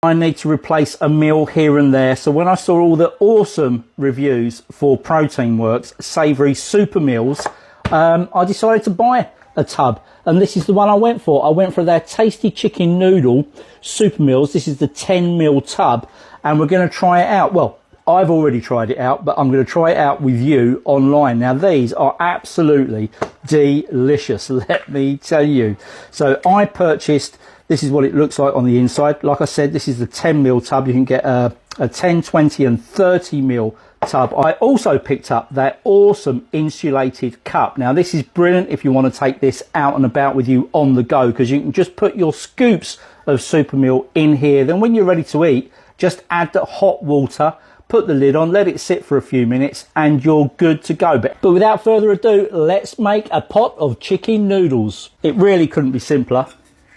I need to replace a meal here and there. So when I saw all the awesome reviews for Protein Works savoury super meals, I decided to buy a tub, and this is the one I went for. I went for their tasty chicken noodle super meals. This is the 10 ml tub, and we're going to try it out. Well, I've already tried it out, but I'm going to try it out with you online. Now, these are absolutely delicious, let me tell you. So I purchased, this is what it looks like on the inside. Like I said, this is the 10 ml tub. You can get a 10, 20 and 30 ml tub. I also picked up that awesome insulated cup. Now, this is brilliant if you want to take this out and about with you on the go, because you can just put your scoops of super meal in here. Then when you're ready to eat, just add the hot water, put the lid on, let it sit for a few minutes, and you're good to go. But without further ado, let's make a pot of chicken noodles. It really couldn't be simpler.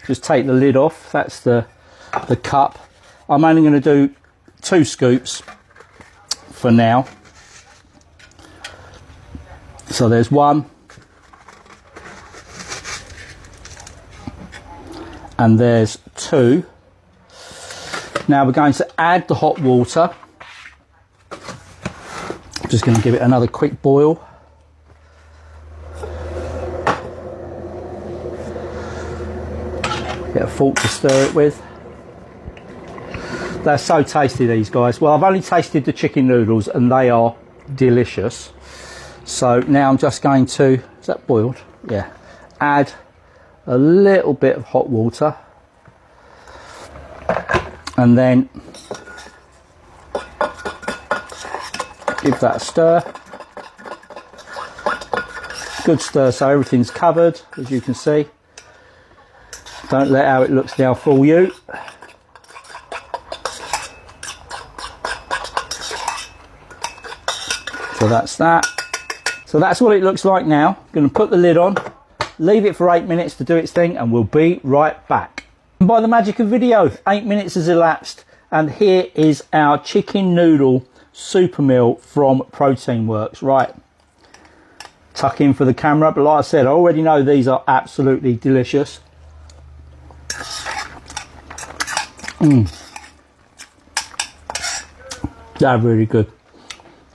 Just take the lid off. That's the cup. I'm only going to do 2 scoops for now. So there's 1. And there's 2. Now we're going to add the hot water. Just going to give it another quick boil. Get a fork to stir it with. They're so tasty, these guys. Well, I've only tasted the chicken noodles and they are delicious. So now I'm just going to, is that boiled? Yeah. Add a little bit of hot water. And then give that a stir. Good stir so everything's covered, as you can see. Don't let how it looks now fool you. So that's that. So that's what it looks like now. Going to put the lid on, leave it for 8 minutes to do its thing, and we'll be right back. And by the magic of video, 8 minutes has elapsed, and here is our chicken noodle super meal from Protein Works. Right, tuck in for the camera, but like I said, I already know these are absolutely delicious. They're really good.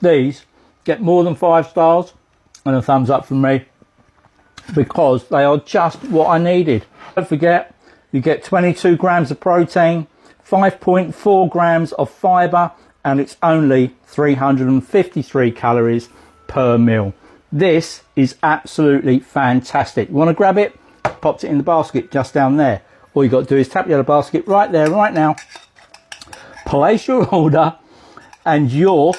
These get more than 5 stars and a thumbs up from me, because they are just what I needed. Don't forget, you get 22 grams of protein, 5.4 grams of fibre, and it's only 353 calories per meal. This is absolutely fantastic. You want to grab it? Popped it in the basket just down there. All you got to do is tap the other basket right there, right now. Place your order, and your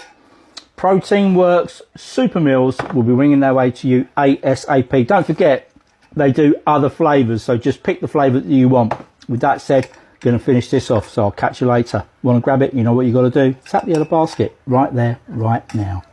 Protein Works super meals will be winging their way to you ASAP. Don't forget, they do other flavours, so just pick the flavour that you want. With that said, going to finish this off, so I'll catch you later. Want to grab it? You know what you got to do. Tap the other basket right there, right now.